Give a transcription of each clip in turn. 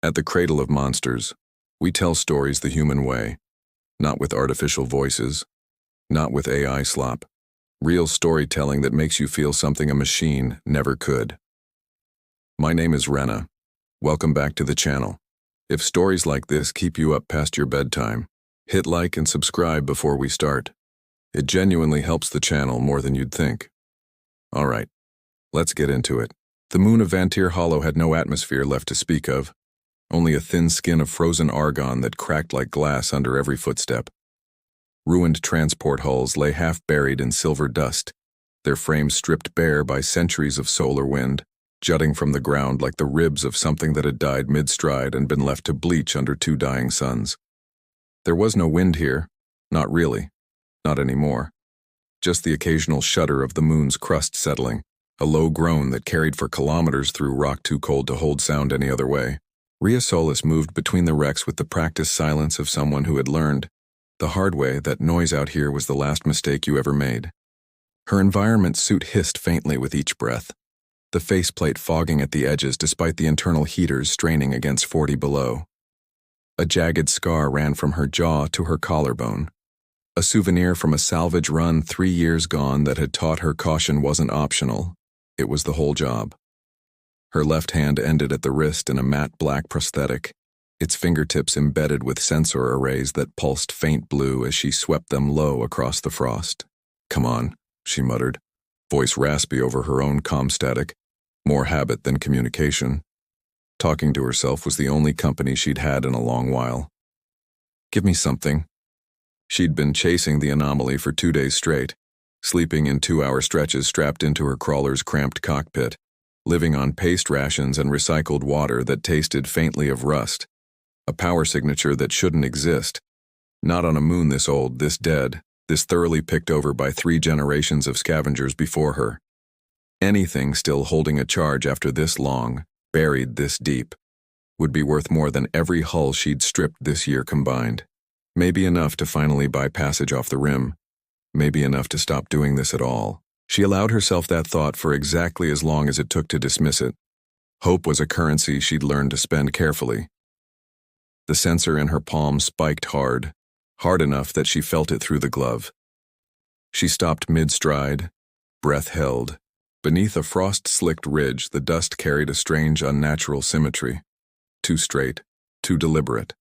At the Cradle of Monsters, we tell stories the human way, not with artificial voices, not with AI slop. Real storytelling that makes you feel something a machine never could. My name is Rhea. Welcome back to the channel. If stories like this keep you up past your bedtime, hit like and subscribe before we start. It genuinely helps the channel more than you'd think. Alright, let's get into it. The moon of Vantir Hollow had no atmosphere left to speak of, only a thin skin of frozen argon that cracked like glass under every footstep. Ruined transport hulls lay half buried in silver dust, their frames stripped bare by centuries of solar wind, jutting from the ground like the ribs of something that had died mid-stride and been left to bleach under two dying suns. There was no wind here, not really, not anymore. Just the occasional shudder of the moon's crust settling, a low groan that carried for kilometers through rock too cold to hold sound any other way. Rhea Solis moved between the wrecks with the practiced silence of someone who had learned, the hard way, that noise out here was the last mistake you ever made. Her environment suit hissed faintly with each breath, the faceplate fogging at the edges despite the internal heaters straining against 40 below. A jagged scar ran from her jaw to her collarbone, a souvenir from a salvage run 3 years gone that had taught her caution wasn't optional, it was the whole job. Her left hand ended at the wrist in a matte black prosthetic, its fingertips embedded with sensor arrays that pulsed faint blue as she swept them low across the frost. "Come on," she muttered, voice raspy over her own comm static, more habit than communication. Talking to herself was the only company she'd had in a long while. "Give me something." She'd been chasing the anomaly for 2 days straight, sleeping in 2-hour stretches strapped into her crawler's cramped cockpit, living on paste rations and recycled water that tasted faintly of rust, a power signature that shouldn't exist, not on a moon this old, this dead, this thoroughly picked over by 3 generations of scavengers before her. Anything still holding a charge after this long, buried this deep, would be worth more than every hull she'd stripped this year combined. Maybe enough to finally buy passage off the rim, maybe enough to stop doing this at all. She allowed herself that thought for exactly as long as it took to dismiss it. Hope was a currency she'd learned to spend carefully. The sensor in her palm spiked hard enough that she felt it through the glove. She stopped mid-stride, breath held. Beneath a frost-slicked ridge, the dust carried a strange, unnatural symmetry. Too straight, too deliberate.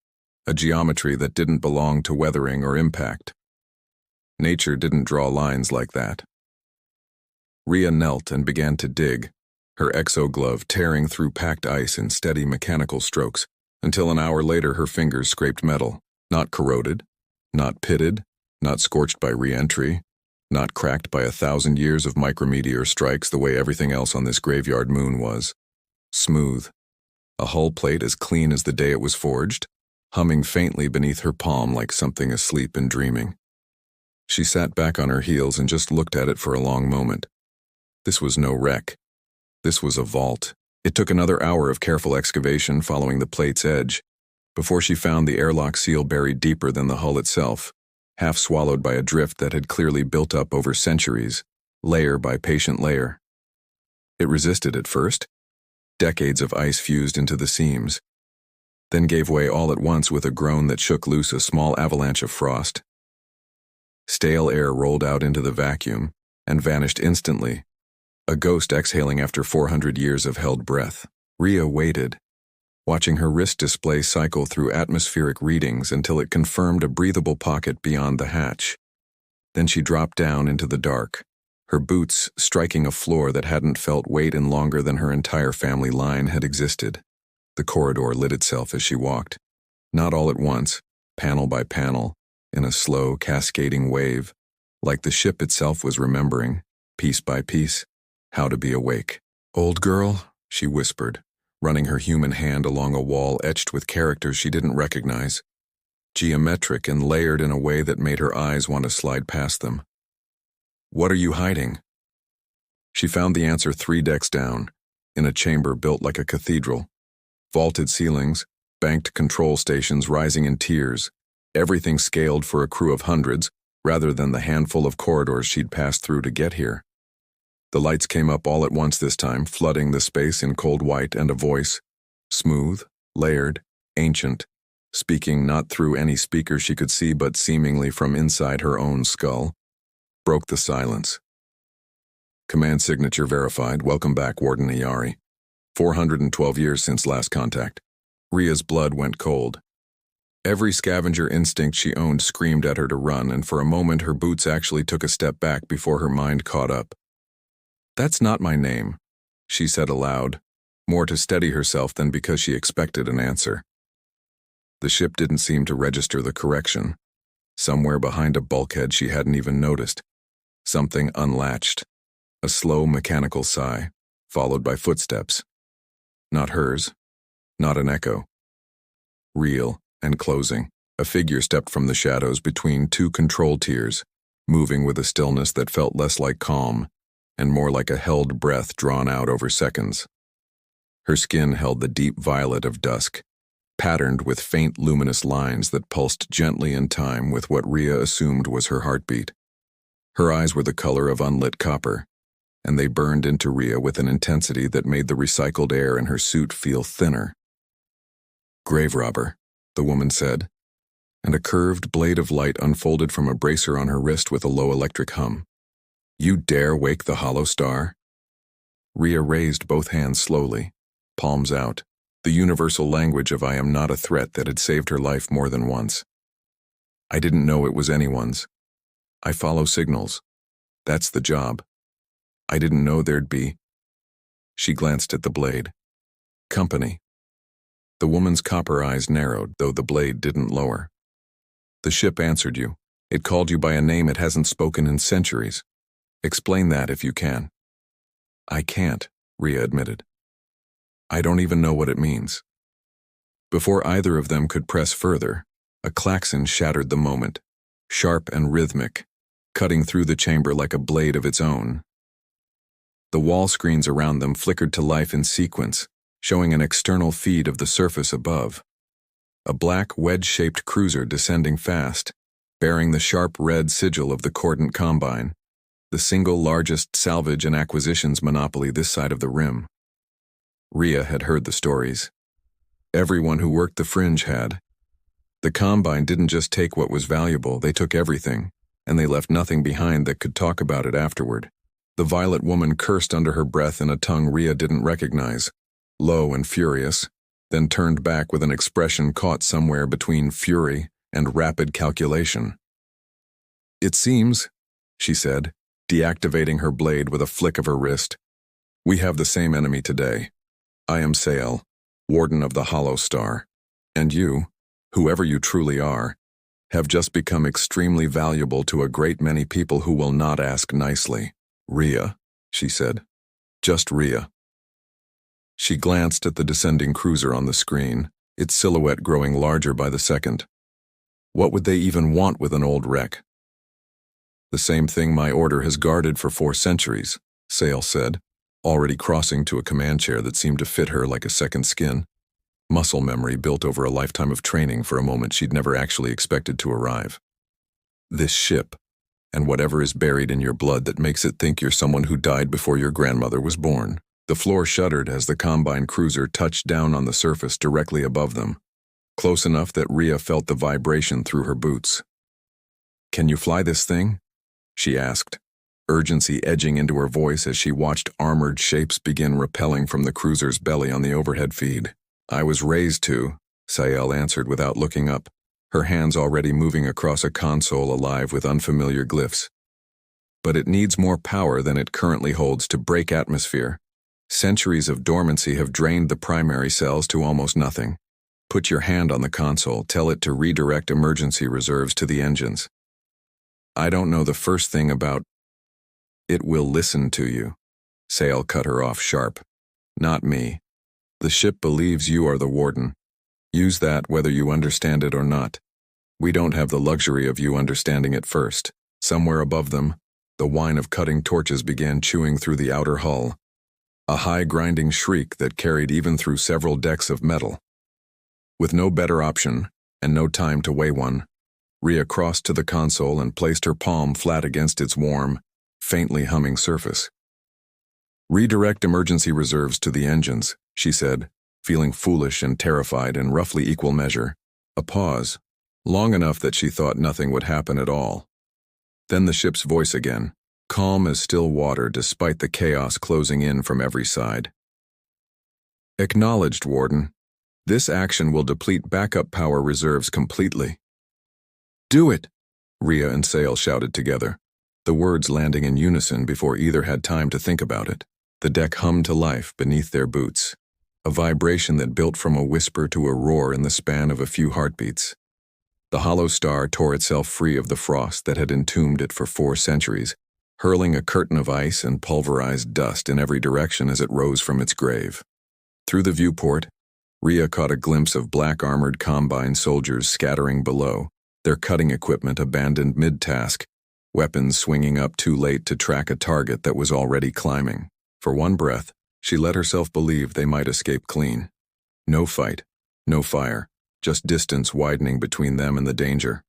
A geometry that didn't belong to weathering or impact. Nature didn't draw lines like that. Rhea knelt and began to dig, her exoglove tearing through packed ice in steady mechanical strokes, until an hour later her fingers scraped metal, not corroded, not pitted, not scorched by re-entry, not cracked by 1,000 years of micrometeor strikes the way everything else on this graveyard moon was. Smooth. A hull plate as clean as the day it was forged, humming faintly beneath her palm like something asleep and dreaming. She sat back on her heels and just looked at it for a long moment. This was no wreck. This was a vault. It took another hour of careful excavation following the plate's edge, before she found the airlock seal buried deeper than the hull itself, half swallowed by a drift that had clearly built up over centuries, layer by patient layer. It resisted at first. Decades of ice fused into the seams, then gave way all at once with a groan that shook loose a small avalanche of frost. Stale air rolled out into the vacuum and vanished instantly, a ghost exhaling after 400 years of held breath. Rhea waited, watching her wrist display cycle through atmospheric readings until it confirmed a breathable pocket beyond the hatch. Then she dropped down into the dark, her boots striking a floor that hadn't felt weight in longer than her entire family line had existed. The corridor lit itself as she walked, not all at once, panel by panel, in a slow, cascading wave, like the ship itself was remembering, piece by piece, how to be awake. "Old girl," she whispered, running her human hand along a wall etched with characters she didn't recognize, geometric and layered in a way that made her eyes want to slide past them. "What are you hiding?" She found the answer 3 decks down, in a chamber built like a cathedral. Vaulted ceilings, banked control stations rising in tiers, everything scaled for a crew of hundreds, rather than the handful of corridors she'd passed through to get here. The lights came up all at once this time, flooding the space in cold white, and a voice, smooth, layered, ancient, speaking not through any speaker she could see but seemingly from inside her own skull, broke the silence. Command signature verified. Welcome back, Warden Iyari. 412 years since last contact. Rhea's blood went cold. Every scavenger instinct she owned screamed at her to run, and for a moment her boots actually took a step back before her mind caught up. "That's not my name," she said aloud, more to steady herself than because she expected an answer. The ship didn't seem to register the correction. Somewhere behind a bulkhead she hadn't even noticed, something unlatched. A slow mechanical sigh, followed by footsteps. Not hers, not an echo. Real and closing, a figure stepped from the shadows between two control tiers, moving with a stillness that felt less like calm and more like a held breath drawn out over seconds. Her skin held the deep violet of dusk, patterned with faint luminous lines that pulsed gently in time with what Rhea assumed was her heartbeat. Her eyes were the color of unlit copper, and they burned into Rhea with an intensity that made the recycled air in her suit feel thinner. "Grave robber," the woman said, and a curved blade of light unfolded from a bracer on her wrist with a low electric hum. "You dare wake the hollow star?" Rhea raised both hands slowly, palms out, the universal language of "I am not a threat" that had saved her life more than once. "I didn't know it was anyone's. I follow signals. That's the job. I didn't know there'd be..." She glanced at the blade. "Company." The woman's copper eyes narrowed, though the blade didn't lower. "The ship answered you. It called you by a name it hasn't spoken in centuries. Explain that if you can." "I can't," Rhea admitted. "I don't even know what it means." Before either of them could press further, a klaxon shattered the moment, sharp and rhythmic, cutting through the chamber like a blade of its own. The wall screens around them flickered to life in sequence, showing an external feed of the surface above. A black, wedge-shaped cruiser descending fast, bearing the sharp red sigil of the Cordant Combine, the single largest salvage and acquisitions monopoly this side of the rim. Rhea had heard the stories. Everyone who worked the fringe had. The Combine didn't just take what was valuable, they took everything, and they left nothing behind that could talk about it afterward. The violet woman cursed under her breath in a tongue Rhea didn't recognize, low and furious, then turned back with an expression caught somewhere between fury and rapid calculation. "It seems," she said, deactivating her blade with a flick of her wrist, "we have the same enemy today. I am Sael, Warden of the Hollow Star, and you, whoever you truly are, have just become extremely valuable to a great many people who will not ask nicely." "Rhea," she said. "Just Rhea." She glanced at the descending cruiser on the screen, its silhouette growing larger by the second. What would they even want with an old wreck? "The same thing my order has guarded for 4 centuries, Sael said, already crossing to a command chair that seemed to fit her like a second skin. Muscle memory built over a lifetime of training for a moment she'd never actually expected to arrive. "This ship, and whatever is buried in your blood that makes it think you're someone who died before your grandmother was born." The floor shuddered as the Combine cruiser touched down on the surface directly above them, close enough that Rhea felt the vibration through her boots. "Can you fly this thing?" she asked, urgency edging into her voice as she watched armored shapes begin rappelling from the cruiser's belly on the overhead feed. "I was raised to," Sael answered without looking up, her hands already moving across a console alive with unfamiliar glyphs. "But it needs more power than it currently holds to break atmosphere. Centuries of dormancy have drained the primary cells to almost nothing. Put your hand on the console, tell it to redirect emergency reserves to the engines." "I don't know the first thing about..." "It will listen to you," Sael cut her off sharp. "Not me. The ship believes you are the Warden. Use that whether you understand it or not. We don't have the luxury of you understanding it first." Somewhere above them, the whine of cutting torches began chewing through the outer hull, a high grinding shriek that carried even through several decks of metal. With no better option, and no time to weigh one, Rhea crossed to the console and placed her palm flat against its warm, faintly humming surface. "Redirect emergency reserves to the engines," she said, feeling foolish and terrified in roughly equal measure. A pause, long enough that she thought nothing would happen at all. Then the ship's voice again, calm as still water despite the chaos closing in from every side. Acknowledged, Warden. This action will deplete backup power reserves completely. Do it, Rhea and Sail shouted together, the words landing in unison before either had time to think about it. The deck hummed to life beneath their boots, a vibration that built from a whisper to a roar in the span of a few heartbeats. The hollow star tore itself free of the frost that had entombed it for 4 centuries, hurling a curtain of ice and pulverized dust in every direction as it rose from its grave. Through the viewport, Rhea caught a glimpse of black-armored Combine soldiers scattering below, their cutting equipment abandoned mid-task, weapons swinging up too late to track a target that was already climbing. For one breath, she let herself believe they might escape clean. No fight, no fire, just distance widening between them and the danger.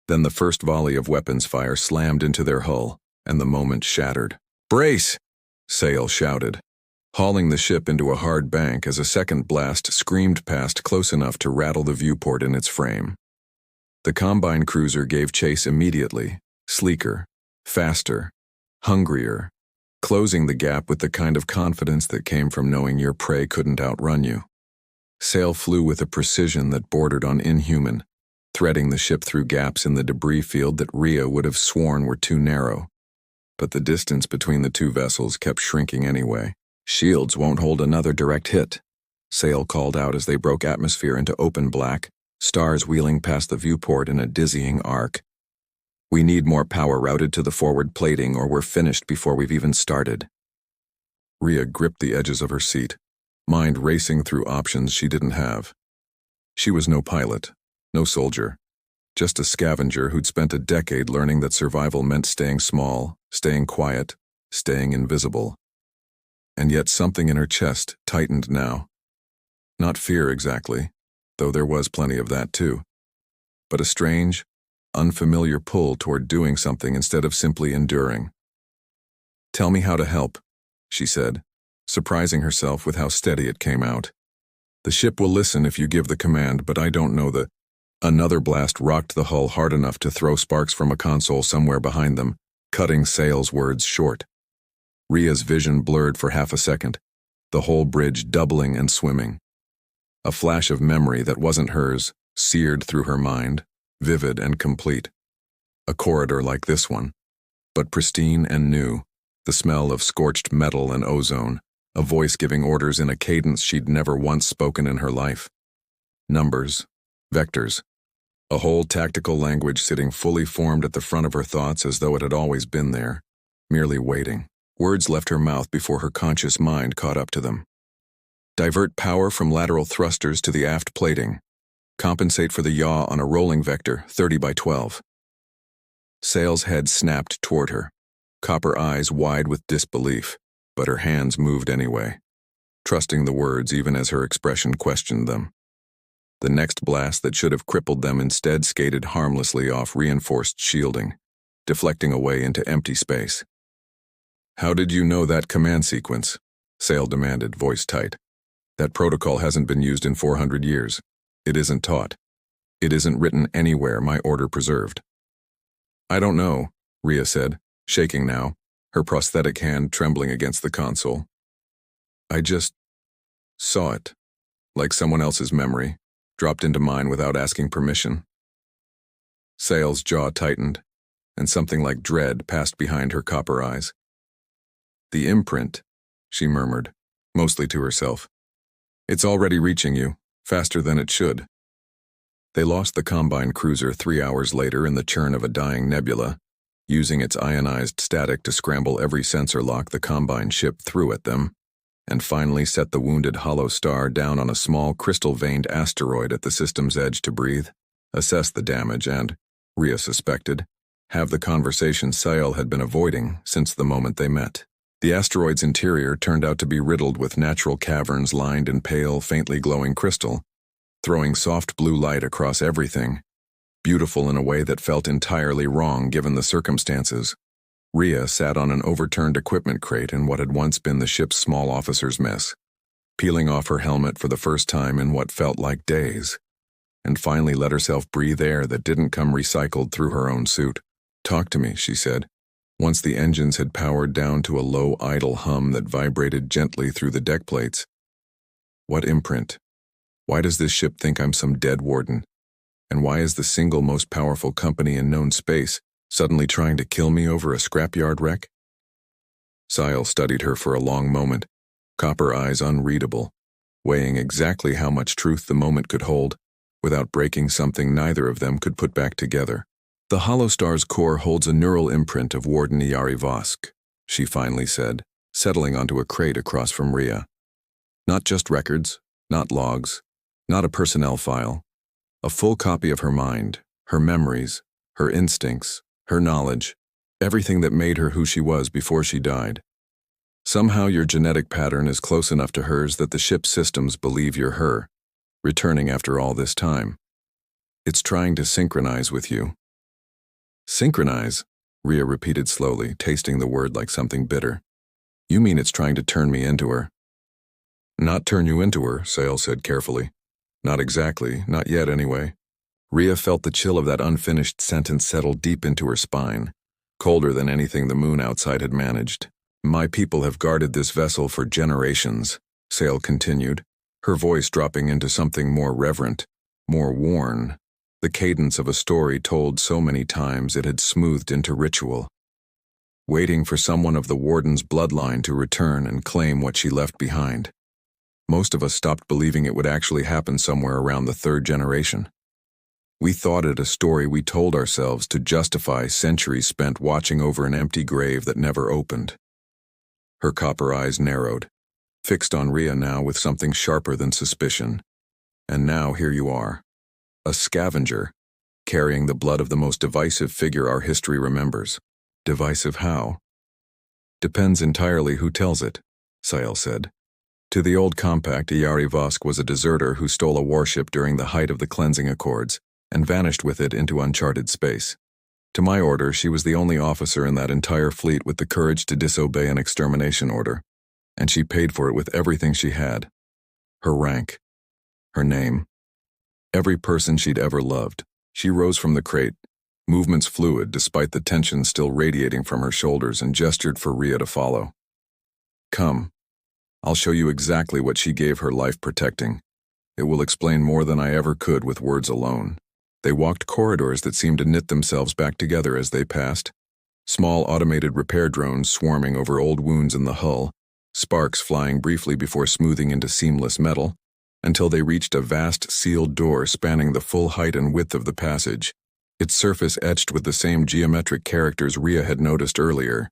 Then the first volley of weapons fire slammed into their hull, and the moment shattered. "Brace!" Sail shouted, hauling the ship into a hard bank as a second blast screamed past close enough to rattle the viewport in its frame. The Combine cruiser gave chase immediately, sleeker, faster, hungrier, closing the gap with the kind of confidence that came from knowing your prey couldn't outrun you. Sail flew with a precision that bordered on inhuman, threading the ship through gaps in the debris field that Rhea would have sworn were too narrow. But the distance between the two vessels kept shrinking anyway. "Shields won't hold another direct hit," Sail called out as they broke atmosphere into open black, stars wheeling past the viewport in a dizzying arc. "We need more power routed to the forward plating or we're finished before we've even started." Rhea gripped the edges of her seat, mind racing through options she didn't have. She was no pilot, no soldier, just a scavenger who'd spent a decade learning that survival meant staying small, staying quiet, staying invisible. And yet something in her chest tightened now. Not fear exactly, though there was plenty of that too, but a strange, unfamiliar pull toward doing something instead of simply enduring. "Tell me how to help," she said, surprising herself with how steady it came out. "The ship will listen if you give the command, but I don't know the—" Another blast rocked the hull hard enough to throw sparks from a console somewhere behind them, cutting Sail's words short. Rhea's vision blurred for half a second, the whole bridge doubling and swimming. A flash of memory that wasn't hers seared through her mind, vivid and complete. A corridor like this one, but pristine and new, the smell of scorched metal and ozone, a voice giving orders in a cadence she'd never once spoken in her life. Numbers, vectors, a whole tactical language sitting fully formed at the front of her thoughts as though it had always been there, merely waiting. Words left her mouth before her conscious mind caught up to them. Divert power from lateral thrusters to the aft plating. Compensate for the yaw on a rolling vector, 30 by 12. Sail's head snapped toward her, copper eyes wide with disbelief, but her hands moved anyway, trusting the words even as her expression questioned them. The next blast that should have crippled them instead skated harmlessly off reinforced shielding, deflecting away into empty space. "How did you know that command sequence?" Sail demanded, voice tight. "That protocol hasn't been used in 400 years. It isn't taught. It isn't written anywhere my order preserved." "I don't know," Rhea said, shaking now, her prosthetic hand trembling against the console. "I just saw it, like someone else's memory, dropped into mine without asking permission." Sail's jaw tightened, and something like dread passed behind her copper eyes. "The imprint," she murmured, mostly to herself. "It's already reaching you, faster than it should." They lost the Combine cruiser 3 hours later in the churn of a dying nebula, using its ionized static to scramble every sensor lock the Combine ship threw at them, and finally set the wounded hollow star down on a small crystal-veined asteroid at the system's edge to breathe, assess the damage and, Rhea suspected, have the conversation Sail had been avoiding since the moment they met. The asteroid's interior turned out to be riddled with natural caverns lined in pale, faintly glowing crystal, throwing soft blue light across everything, beautiful in a way that felt entirely wrong given the circumstances. Rhea sat on an overturned equipment crate in what had once been the ship's small officer's mess, peeling off her helmet for the first time in what felt like days, and finally let herself breathe air that didn't come recycled through her own suit. "Talk to me," she said, once the engines had powered down to a low idle hum that vibrated gently through the deck plates. "What imprint? Why does this ship think I'm some dead warden? And why is the single most powerful company in known space suddenly trying to kill me over a scrapyard wreck?" Sile studied her for a long moment, copper eyes unreadable, weighing exactly how much truth the moment could hold, without breaking something neither of them could put back together. "The Hollow Star's core holds a neural imprint of Warden Iari Vosk," she finally said, settling onto a crate across from Rhea. "Not just records, not logs, not a personnel file. A full copy of her mind, her memories, her instincts, her knowledge, everything that made her who she was before she died. Somehow your genetic pattern is close enough to hers that the ship's systems believe you're her, returning after all this time. It's trying to synchronize with you." "Synchronize?" Rhea repeated slowly, tasting the word like something bitter. "You mean it's trying to turn me into her?" "Not turn you into her," Sale said carefully. "Not exactly, not yet anyway." Rhea felt the chill of that unfinished sentence settle deep into her spine, colder than anything the moon outside had managed. "My people have guarded this vessel for generations," Sale continued, her voice dropping into something more reverent, more worn, the cadence of a story told so many times it had smoothed into ritual. Waiting for someone of the Warden's bloodline to return and claim what she left behind. Most of us stopped believing it would actually happen somewhere around the third generation. We thought it a story we told ourselves to justify centuries spent watching over an empty grave that never opened. Her copper eyes narrowed, fixed on Rhea now with something sharper than suspicion. "And now here you are. A scavenger, carrying the blood of the most divisive figure our history remembers. Divisive how?" "Depends entirely who tells it," Sile said. "To the old compact, Iari Vosk was a deserter who stole a warship during the height of the cleansing accords and vanished with it into uncharted space. To my order, she was the only officer in that entire fleet with the courage to disobey an extermination order, and she paid for it with everything she had. Her rank, her name, every person she'd ever loved." She rose from the crate, movements fluid despite the tension still radiating from her shoulders, and gestured for Rhea to follow. "Come. I'll show you exactly what she gave her life protecting. It will explain more than I ever could with words alone." They walked corridors that seemed to knit themselves back together as they passed, small automated repair drones swarming over old wounds in the hull, sparks flying briefly before smoothing into seamless metal, until they reached a vast sealed door spanning the full height and width of the passage, its surface etched with the same geometric characters Rhea had noticed earlier,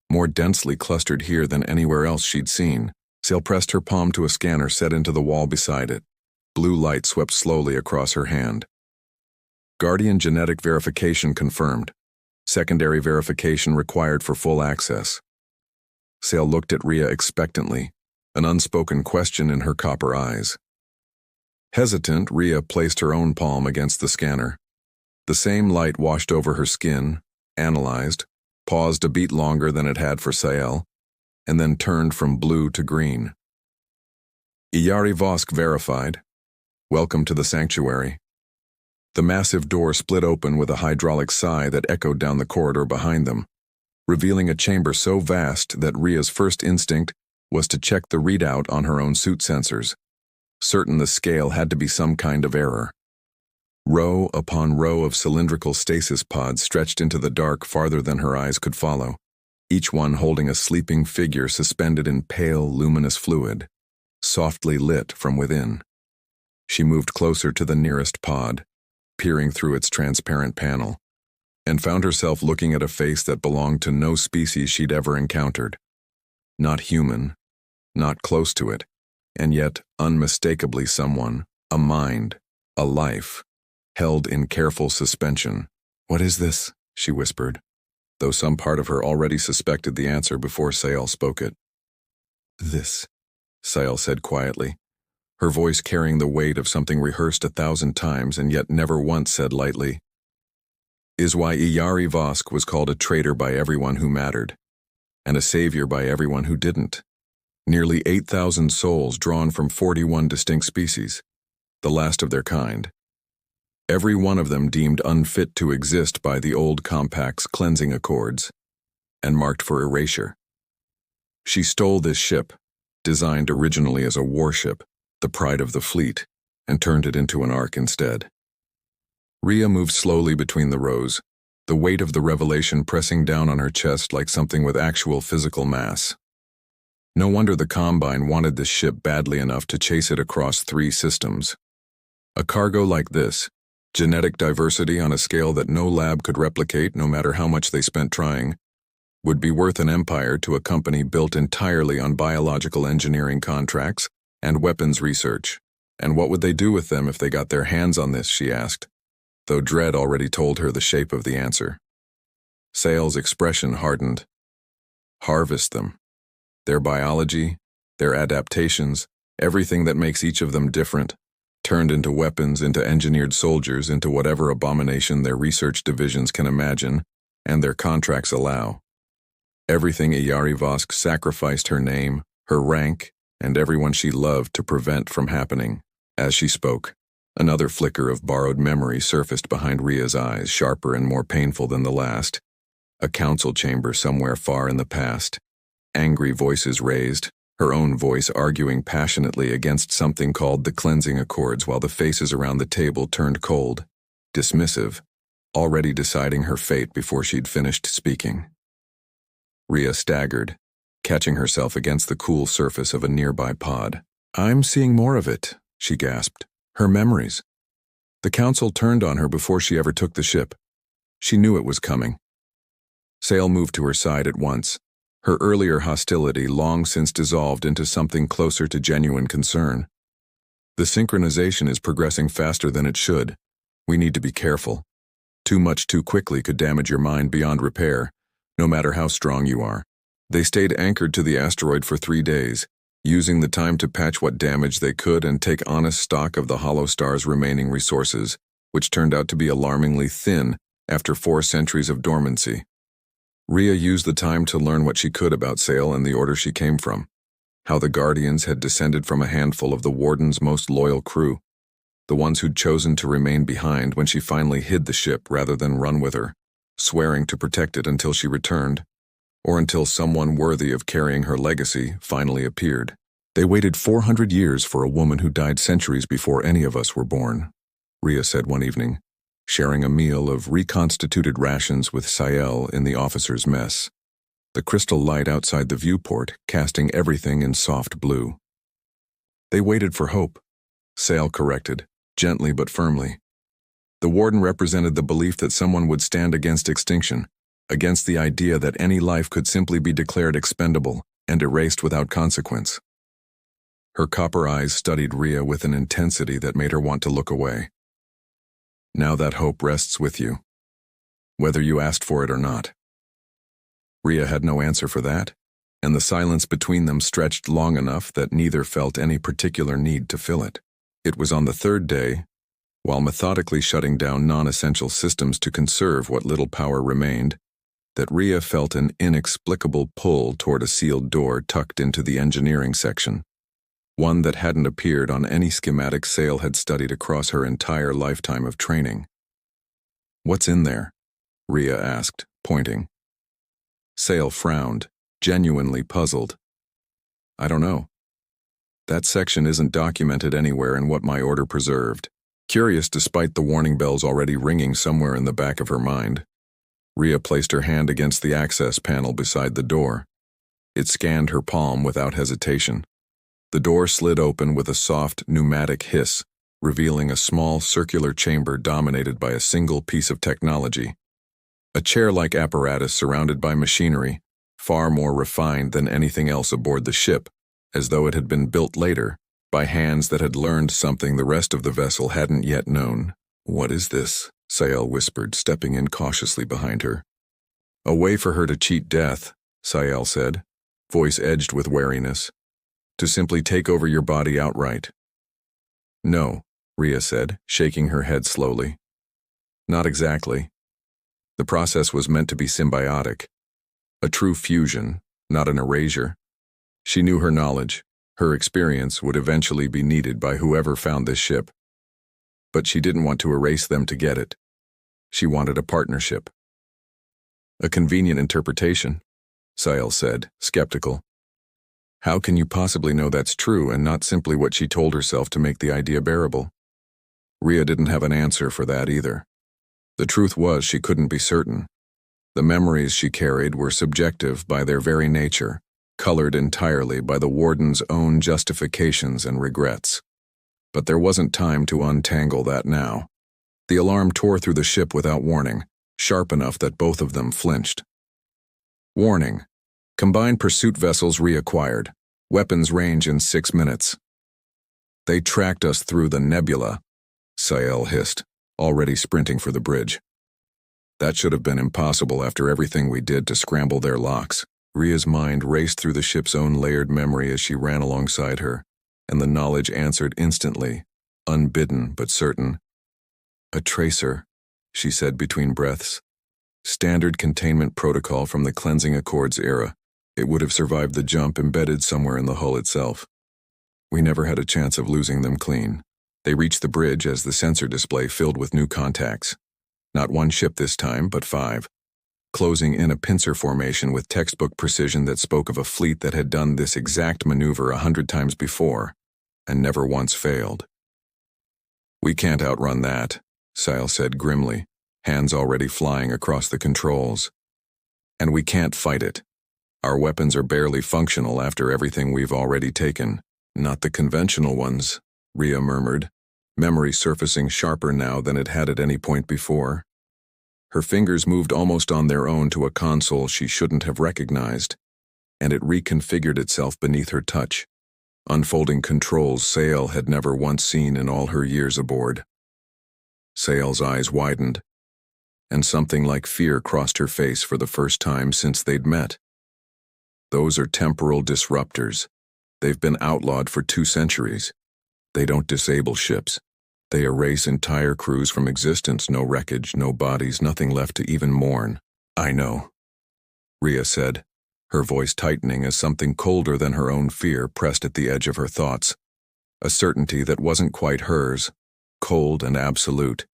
more densely clustered here than anywhere else she'd seen. Sale pressed her palm to a scanner set into the wall beside it. Blue light swept slowly across her hand. "Guardian genetic verification confirmed. Secondary verification required for full access." Sale looked at Rhea expectantly, an unspoken question in her copper eyes. Hesitant, Rhea placed her own palm against the scanner. The same light washed over her skin, analyzed, paused a beat longer than it had for Sael, and then turned from blue to green. "Iari Vosk verified. Welcome to the sanctuary." The massive door split open with a hydraulic sigh that echoed down the corridor behind them, revealing a chamber so vast that Rhea's first instinct was to check the readout on her own suit sensors, certain the scale had to be some kind of error. Row upon row of cylindrical stasis pods stretched into the dark farther than her eyes could follow, each one holding a sleeping figure suspended in pale, luminous fluid, softly lit from within. She moved closer to the nearest pod, peering through its transparent panel, and found herself looking at a face that belonged to no species she'd ever encountered. Not human, not close to it, and yet unmistakably someone, a mind, a life, held in careful suspension. "What is this?" she whispered, though some part of her already suspected the answer before Sael spoke it. "This," Sael said quietly, her voice carrying the weight of something rehearsed 1,000 times and yet never once said lightly, "is why Iari Vosk was called a traitor by everyone who mattered, and a savior by everyone who didn't. Nearly 8,000 souls drawn from 41 distinct species, the last of their kind. Every one of them deemed unfit to exist by the old compact's cleansing accords, and marked for erasure. She stole this ship, designed originally as a warship, the pride of the fleet, and turned it into an ark instead. Rhea moved slowly between the rows, the weight of the revelation pressing down on her chest like something with actual physical mass. No wonder the Combine wanted this ship badly enough to chase it across 3 systems. A cargo like this, genetic diversity on a scale that no lab could replicate no matter how much they spent trying, would be worth an empire to a company built entirely on biological engineering contracts and weapons research. And what would they do with them if they got their hands on this, she asked, though dread already told her the shape of the answer. Sale's expression hardened. Harvest them. Their biology, their adaptations, everything that makes each of them different, turned into weapons, into engineered soldiers, into whatever abomination their research divisions can imagine and their contracts allow. Everything Iyari Vosk sacrificed her name, her rank, and everyone she loved to prevent from happening. As she spoke, another flicker of borrowed memory surfaced behind Rhea's eyes, sharper and more painful than the last. A council chamber somewhere far in the past. Angry voices raised, her own voice arguing passionately against something called the cleansing accords while the faces around the table turned cold, dismissive, already deciding her fate before she'd finished speaking. Rhea staggered, catching herself against the cool surface of a nearby pod. "I'm seeing more of it," she gasped. "Her memories." The council turned on her before she ever took the ship. She knew it was coming. Sale moved to her side at once, her earlier hostility long since dissolved into something closer to genuine concern. "The synchronization is progressing faster than it should. We need to be careful. Too much too quickly could damage your mind beyond repair, no matter how strong you are." They stayed anchored to the asteroid for 3 days, using the time to patch what damage they could and take honest stock of the Hollow Star's remaining resources, which turned out to be alarmingly thin after 4 centuries of dormancy. Rhea used the time to learn what she could about Sale and the order she came from, how the Guardians had descended from a handful of the Warden's most loyal crew, the ones who'd chosen to remain behind when she finally hid the ship rather than run with her, swearing to protect it until she returned, or until someone worthy of carrying her legacy finally appeared. "They waited 400 years for a woman who died centuries before any of us were born," Rhea said one evening, sharing a meal of reconstituted rations with Sael in the officers' mess, the crystal light outside the viewport casting everything in soft blue. "They waited for hope," Sael corrected, gently but firmly. The Warden represented the belief that someone would stand against extinction, against the idea that any life could simply be declared expendable and erased without consequence. Her copper eyes studied Rhea with an intensity that made her want to look away. "Now that hope rests with you, whether you asked for it or not." Rhea had no answer for that, and the silence between them stretched long enough that neither felt any particular need to fill it. It was on the 3rd day, while methodically shutting down non-essential systems to conserve what little power remained, that Rhea felt an inexplicable pull toward a sealed door tucked into the engineering section, one that hadn't appeared on any schematic Sale had studied across her entire lifetime of training. "What's in there?" Rhea asked, pointing. Sale frowned, genuinely puzzled. "I don't know. That section isn't documented anywhere in what my order preserved." Curious despite the warning bells already ringing somewhere in the back of her mind, Rhea placed her hand against the access panel beside the door. It scanned her palm without hesitation. The door slid open with a soft, pneumatic hiss, revealing a small circular chamber dominated by a single piece of technology. A chair-like apparatus surrounded by machinery, far more refined than anything else aboard the ship, as though it had been built later, by hands that had learned something the rest of the vessel hadn't yet known. "What is this?" Sael whispered, stepping in cautiously behind her. "A way for her to cheat death," Sael said, voice edged with wariness. "To simply take over your body outright." "No," Rhea said, shaking her head slowly. "Not exactly. The process was meant to be symbiotic. A true fusion, not an erasure. She knew her knowledge, her experience would eventually be needed by whoever found this ship. But she didn't want to erase them to get it. She wanted a partnership. A convenient interpretation, Sile said, skeptical. How can you possibly know that's true and not simply what she told herself to make the idea bearable? Rhea didn't have an answer for that either. The truth was she couldn't be certain. The memories she carried were subjective by their very nature, colored entirely by the warden's own justifications and regrets. But there wasn't time to untangle that now. The alarm tore through the ship without warning, sharp enough that both of them flinched. Warning. Combined pursuit vessels reacquired. Weapons range in 6 minutes. They tracked us through the nebula, Sile hissed, already sprinting for the bridge. That should have been impossible after everything we did to scramble their locks. Rhea's mind raced through the ship's own layered memory as she ran alongside her, and the knowledge answered instantly, unbidden but certain. A tracer, she said between breaths. Standard containment protocol from the Cleansing Accords era. It would have survived the jump embedded somewhere in the hull itself. We never had a chance of losing them clean. They reached the bridge as the sensor display filled with new contacts. Not one ship this time, but 5. Closing in a pincer formation with textbook precision that spoke of a fleet that had done this exact maneuver 100 times before, and never once failed. We can't outrun that, Sile said grimly, hands already flying across the controls. And we can't fight it. Our weapons are barely functional after everything we've already taken. Not the conventional ones, Rhea murmured, memory surfacing sharper now than it had at any point before. Her fingers moved almost on their own to a console she shouldn't have recognized, and it reconfigured itself beneath her touch, unfolding controls Sale had never once seen in all her years aboard. Sale's eyes widened, and something like fear crossed her face for the first time since they'd met. Those are temporal disruptors. They've been outlawed for 2 centuries. They don't disable ships. They erase entire crews from existence, no wreckage, no bodies, nothing left to even mourn. I know, Rhea said, her voice tightening as something colder than her own fear pressed at the edge of her thoughts. A certainty that wasn't quite hers, cold and absolute,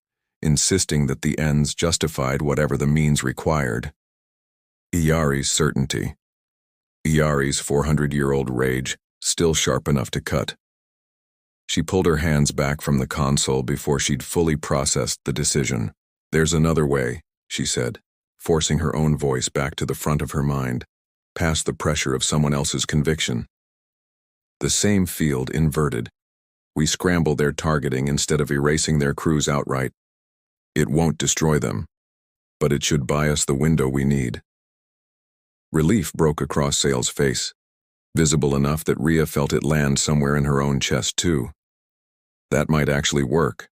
insisting that the ends justified whatever the means required. Iyari's certainty. Iyari's 400-year-old rage, still sharp enough to cut. She pulled her hands back from the console before she'd fully processed the decision. There's another way, she said, forcing her own voice back to the front of her mind, past the pressure of someone else's conviction. The same field inverted. We scramble their targeting instead of erasing their crews outright. It won't destroy them, but it should buy us the window we need. Relief broke across Sale's face, visible enough that Rhea felt it land somewhere in her own chest too. That might actually work.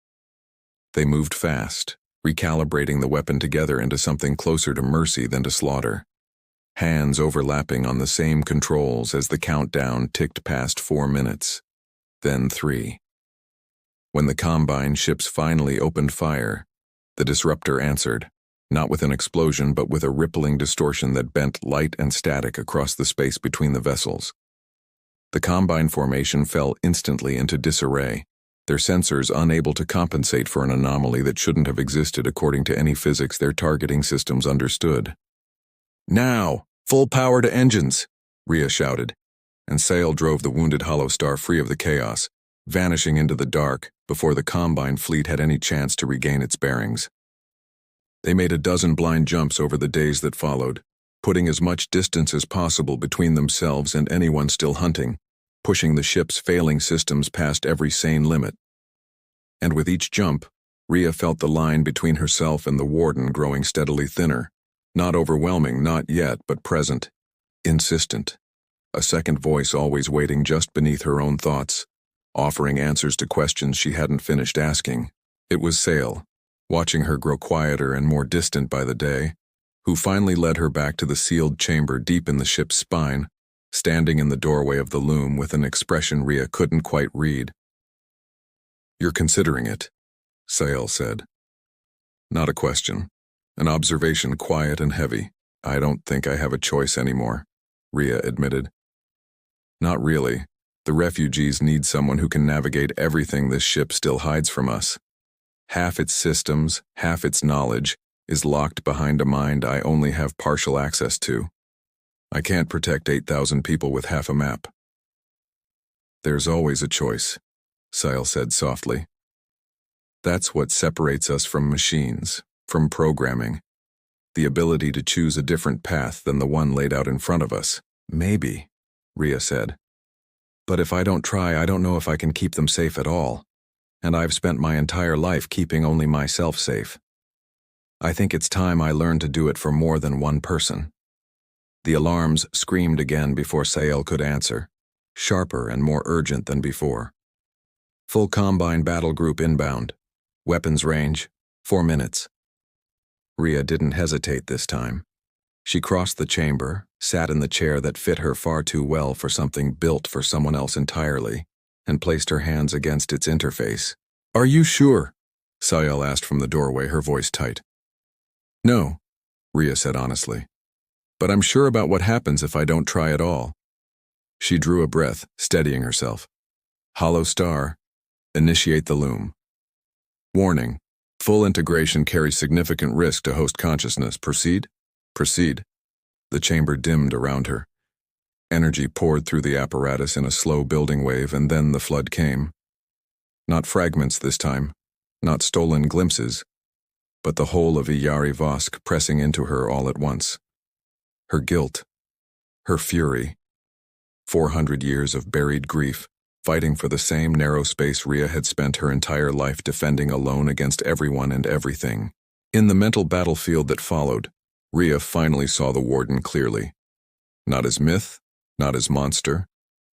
They moved fast, recalibrating the weapon together into something closer to mercy than to slaughter. Hands overlapping on the same controls as the countdown ticked past 4 minutes, then 3. When the Combine ships finally opened fire, the disruptor answered, not with an explosion but with a rippling distortion that bent light and static across the space between the vessels. The Combine formation fell instantly into disarray, their sensors unable to compensate for an anomaly that shouldn't have existed according to any physics their targeting systems understood. Now, full power to engines, Rhea shouted, and Sale drove the wounded Hollow Star free of the chaos, vanishing into the dark before the Combine fleet had any chance to regain its bearings. They made a dozen blind jumps over the days that followed, putting as much distance as possible between themselves and anyone still hunting, pushing the ship's failing systems past every sane limit. And with each jump, Rhea felt the line between herself and the Warden growing steadily thinner, not overwhelming, not yet, but present, insistent. A second voice always waiting just beneath her own thoughts, offering answers to questions she hadn't finished asking. It was Sale, watching her grow quieter and more distant by the day, who finally led her back to the sealed chamber deep in the ship's spine, standing in the doorway of the loom with an expression Rhea couldn't quite read. You're considering it, Sale said. Not a question. An observation quiet and heavy. I don't think I have a choice anymore, Rhea admitted. Not really. The refugees need someone who can navigate everything this ship still hides from us. Half its systems, half its knowledge, is locked behind a mind I only have partial access to. I can't protect 8,000 people with half a map. There's always a choice, Sile said softly. That's what separates us from machines, from programming. The ability to choose a different path than the one laid out in front of us. Maybe, Rhea said. But if I don't try, I don't know if I can keep them safe at all. And I've spent my entire life keeping only myself safe. I think it's time I learned to do it for more than one person. The alarms screamed again before Sael could answer, sharper and more urgent than before. Full Combine battle group inbound. Weapons range, 4 minutes. Rhea didn't hesitate this time. She crossed the chamber, sat in the chair that fit her far too well for something built for someone else entirely, and placed her hands against its interface. Are you sure? Sael asked from the doorway, her voice tight. No, Rhea said honestly. But I'm sure about what happens if I don't try at all. She drew a breath, steadying herself. Hollow star. Initiate the loom. Warning. Full integration carries significant risk to host consciousness. Proceed? Proceed. The chamber dimmed around her. Energy poured through the apparatus in a slow building wave, and then the flood came. Not fragments this time, not stolen glimpses, but the whole of Iyari Vosk pressing into her all at once. Her guilt, her fury, 400 years of buried grief, fighting for the same narrow space Rhea had spent her entire life defending alone against everyone and everything. In the mental battlefield that followed, Rhea finally saw the Warden clearly. Not as myth, not as monster,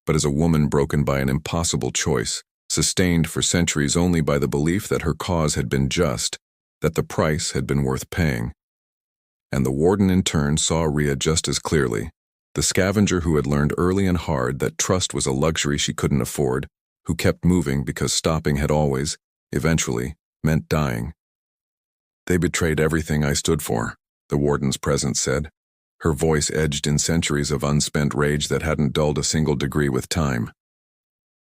but as a woman broken by an impossible choice, sustained for centuries only by the belief that her cause had been just, that the price had been worth paying. And the Warden in turn saw Rhea just as clearly, the scavenger who had learned early and hard that trust was a luxury she couldn't afford, who kept moving because stopping had always, eventually, meant dying. They betrayed everything I stood for, the Warden's presence said, her voice edged in centuries of unspent rage that hadn't dulled a single degree with time.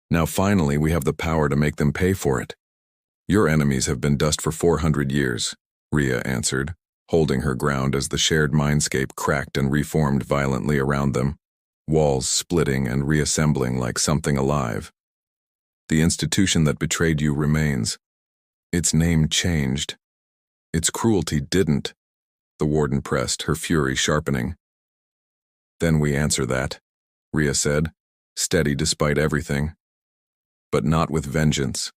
Now finally we have the power to make them pay for it. Your enemies have been dust for 400 years, Rhea answered, holding her ground as the shared mindscape cracked and reformed violently around them, walls splitting and reassembling like something alive. The institution that betrayed you remains. Its name changed. Its cruelty didn't. The Warden pressed, her fury sharpening. Then we answer that, Rhea said, steady despite everything. But not with vengeance.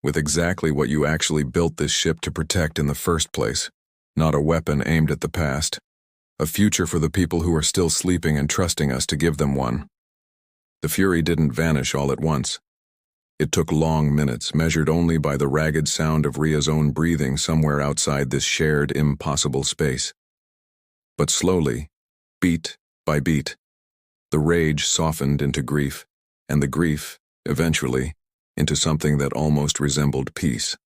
With exactly what you actually built this ship to protect in the first place. Not a weapon aimed at the past. A future for the people who are still sleeping and trusting us to give them one. The fury didn't vanish all at once. It took long minutes, measured only by the ragged sound of Rhea's own breathing somewhere outside this shared, impossible space. But slowly, beat by beat, the rage softened into grief, and the grief, eventually, into something that almost resembled peace.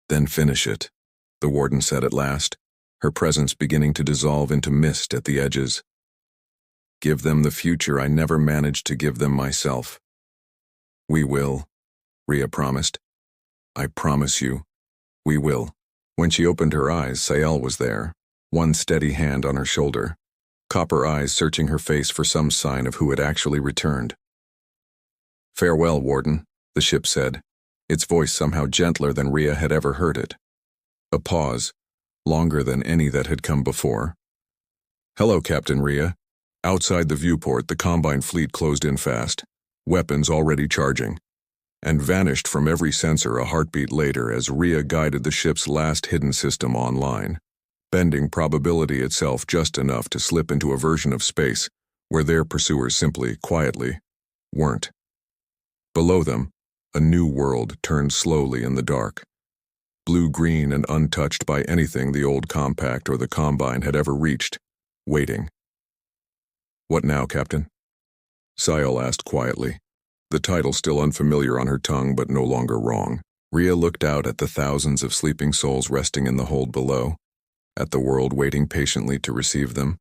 Then finish it, the Warden said at last, her presence beginning to dissolve into mist at the edges. Give them the future I never managed to give them myself. We will, Rhea promised. I promise you, we will. When she opened her eyes, Sael was there, one steady hand on her shoulder, copper eyes searching her face for some sign of who had actually returned. Farewell, Warden, the ship said, its voice somehow gentler than Rhea had ever heard it. A pause, longer than any that had come before. Hello, Captain Rhea. Outside the viewport, the Combine fleet closed in fast, weapons already charging, and vanished from every sensor a heartbeat later as Rhea guided the ship's last hidden system online, bending probability itself just enough to slip into a version of space where their pursuers simply, quietly, weren't. Below them, a new world turned slowly in the dark, blue-green and untouched by anything the old Compact or the Combine had ever reached, waiting. What now, Captain? Sael asked quietly, the title still unfamiliar on her tongue but no longer wrong. Rhea looked out at the thousands of sleeping souls resting in the hold below, at the world waiting patiently to receive them.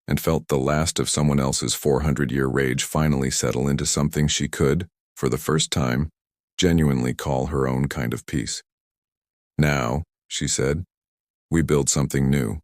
and felt the last of someone else's 400-year rage finally settle into something she could, for the first time, genuinely call her own kind of peace. Now, she said, we build something new.